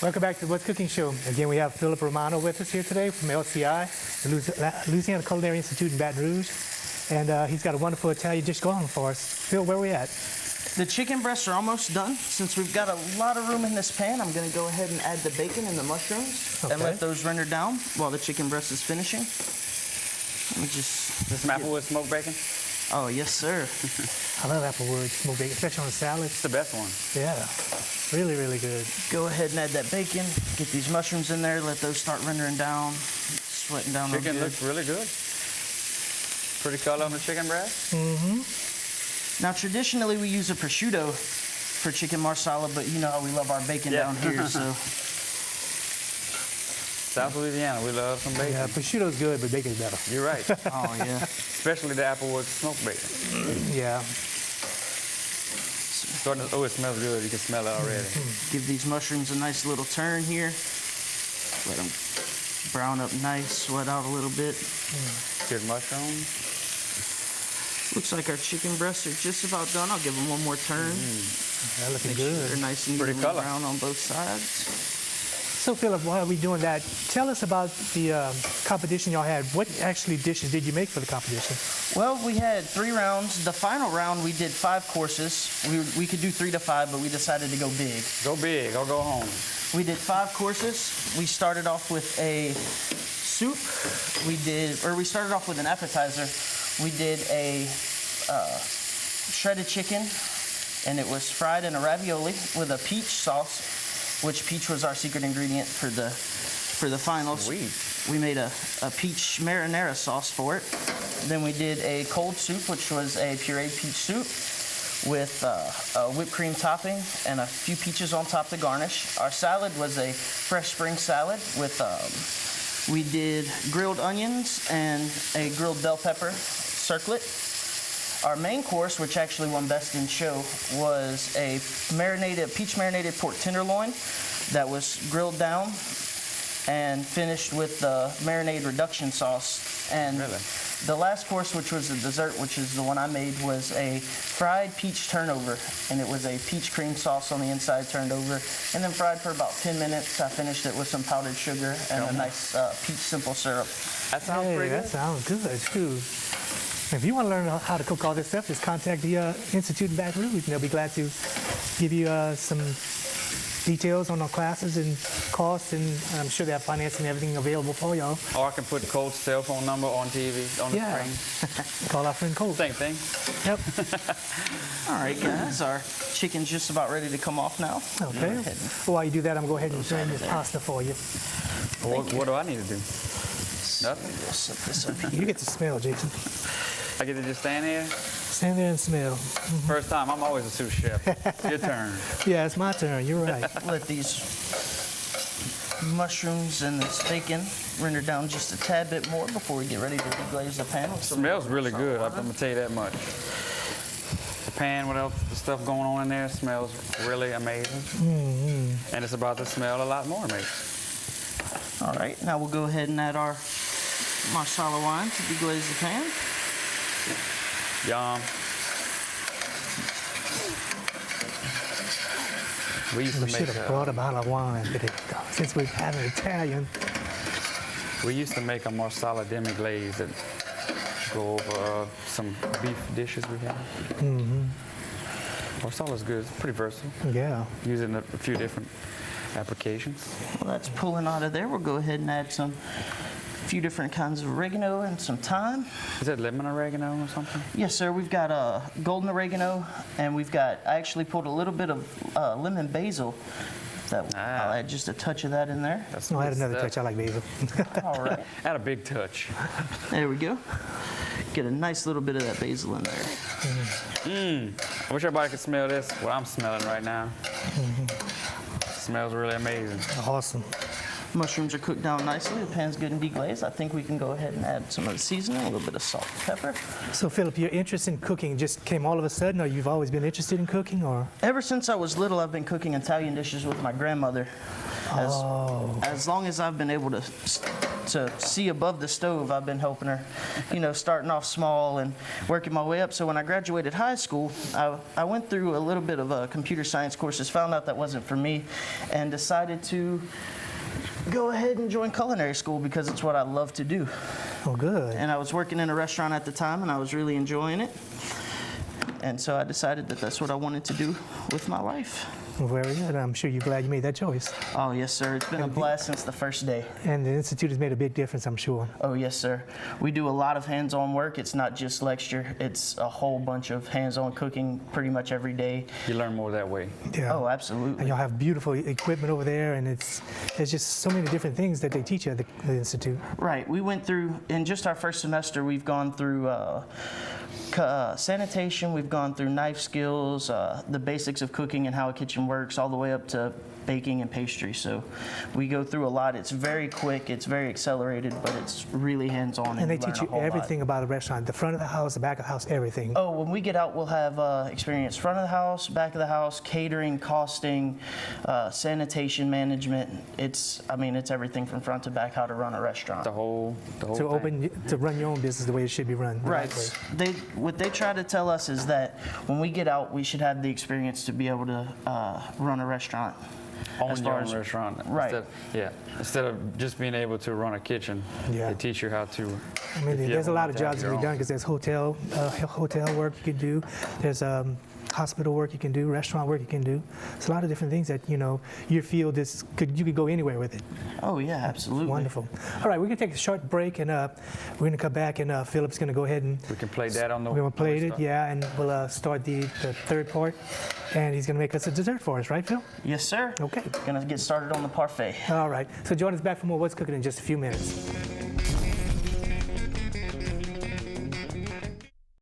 Welcome back to the What's Cooking Show. Again, we have Philip Romano with us here today from LCI, the Louisiana Culinary Institute in Baton Rouge. And he's got a wonderful Italian dish going for us. Phil, where are we at? The chicken breasts are almost done. Since we've got a lot of room in this pan, I'm going to go ahead and add the bacon and the mushrooms and let those render down while the chicken breast is finishing. Let me just... This some applewood smoked bacon? Oh, yes, sir. I love applewood smoked bacon, especially on a salad. It's the best one. Yeah, really, really good. Go ahead and add that bacon. Get these mushrooms in there. Let those start rendering down, sweating down. Chicken looks really good. Pretty color on the chicken breast. Mm-hmm. Now, traditionally, we use a prosciutto for chicken marsala, but you know how we love our bacon down here, so... South Louisiana, we love some bacon. Yeah, prosciutto's good, but bacon's better. You're right. Oh, yeah. Especially the applewood smoked bacon. Yeah. Oh, it smells good. You can smell it already. Give these mushrooms a nice little turn here. Let them brown up nice, sweat out a little bit. Good mushrooms. Looks like our chicken breasts are just about done. I'll give them one more turn. They're looking good. They're nice and Pretty evenly color. brown on both sides. So, Philip, while we're doing that, tell us about the competition y'all had. What actually dishes did you make for the competition? Well, we had 3 rounds. The final round, we did 5 courses. We could do 3 to 5, but we decided to go big. Go big or go home. We did 5 courses. We started off with a soup. We started off with an appetizer. We did a shredded chicken, and it was fried in a ravioli with a peach sauce, which peach was our secret ingredient for the finals. Sweet. We made a peach marinara sauce for it. Then we did a cold soup, which was a pureed peach soup with a whipped cream topping and a few peaches on top to garnish. Our salad was a fresh spring salad with, we did grilled onions and a grilled bell pepper circlet. Our main course, which actually won Best in Show, was a peach marinated pork tenderloin that was grilled down and finished with the marinade reduction sauce. And Really? The last course, which was the dessert, which is the one I made, was a fried peach turnover, and it was a peach cream sauce on the inside turned over, and then fried for about 10 minutes. I finished it with some powdered sugar and a nice peach simple syrup. That sounds pretty good. That sounds good, too. If you want to learn how to cook all this stuff, just contact the Institute in Baton Rouge, and they'll be glad to give you some details on our classes and costs, and I'm sure they have financing and everything available for y'all. Or I can put Colt's cell phone number on TV, on the screen. Call our friend Colt. Same thing. Yep. All right, guys, our chicken's just about ready to come off now. Okay. Well, while you do that, I'm going to go ahead and drain this pasta for you. What do I need to do? Nothing. We'll set this up here. You get to smell, Jason. I get to just stand here? Stand there and smell. First time, I'm always a sous chef. Your turn. Yeah, it's my turn. You're right. Let these mushrooms and this bacon render down just a tad bit more before we get ready to deglaze the pan. It smells really good, I'm going to tell you that much. The pan, what else, the stuff going on in there smells really amazing. And it's about to smell a lot more amazing. All right, now we'll go ahead and add our marsala wine to deglaze the pan. Yum. We used to We should have brought a bottle of wine today, since we're having Italian. We used to make a marsala demi-glaze that go over some beef dishes we have. Marsala's good. It's pretty versatile. Yeah. Use it in a few different applications. Well, that's pulling out of there. We'll go ahead and add a few different kinds of oregano and some thyme. Is that lemon oregano or something? Yes, sir. We've got golden oregano, and I actually pulled a little bit of lemon basil. I'll add just a touch of that in there. That's No, I had good another stuff. touch. I like basil. All right. Add a big touch. There we go. Get a nice little bit of that basil in there. I wish everybody could smell this, what I'm smelling right now. Smells really amazing. Awesome. Mushrooms are cooked down nicely. The pan's good and deglazed. I think we can go ahead and add some of the seasoning, a little bit of salt and pepper. So, Philip, your interest in cooking just came all of a sudden, or you've always been interested in cooking, or? Ever since I was little, I've been cooking Italian dishes with my grandmother. As long as I've been able to to see above the stove. I've been helping her, you know, starting off small and working my way up. So when I graduated high school, I went through a little bit of computer science courses, found out that wasn't for me, and decided to go ahead and join culinary school because it's what I love to do. Oh, good. And I was working in a restaurant at the time, and I was really enjoying it. And so I decided that that's what I wanted to do with my life. Very good. I'm sure you're glad you made that choice. Oh, yes, sir. It's been a blast since the first day. And the Institute has made a big difference, I'm sure. Oh, yes, sir. We do a lot of hands-on work. It's not just lecture. It's a whole bunch of hands-on cooking pretty much every day. You learn more that way. Yeah. Oh, absolutely. And y'all have beautiful equipment over there, and there's just so many different things that they teach you at the Institute. Right. We went through, in just our first semester, we've gone through sanitation, we've gone through knife skills, the basics of cooking and how a kitchen works, all the way up to baking and pastry. So we go through a lot. It's very quick, it's very accelerated, but it's really hands-on. And they teach you everything about a restaurant, the front of the house, the back of the house, everything. Oh, when we get out, we'll have experience front of the house, back of the house, catering, costing, sanitation management. It's everything from front to back, how to run a restaurant. The whole To run your own business the way it should be run. Right. What they try to tell us is that when we get out, we should have the experience to be able to run a restaurant. Own your own restaurant. Right. Instead of just being able to run a kitchen, they teach you how to. I mean, there's a lot of jobs to be done because there's hotel work you can do. There's hospital work you can do, restaurant work you can do. It's a lot of different things that, you know, your field you could go anywhere with it. Oh, yeah, absolutely. Wonderful. All right, we're going to take a short break, and we're going to come back, and Philip's going to go ahead and... We can play that on the... We're going to play it, yeah, and we'll start the third part, and he's going to make us a dessert for us, right, Phil? Yes, sir. Okay. Going to get started on the parfait. All right, so join us back for more What's Cooking in just a few minutes.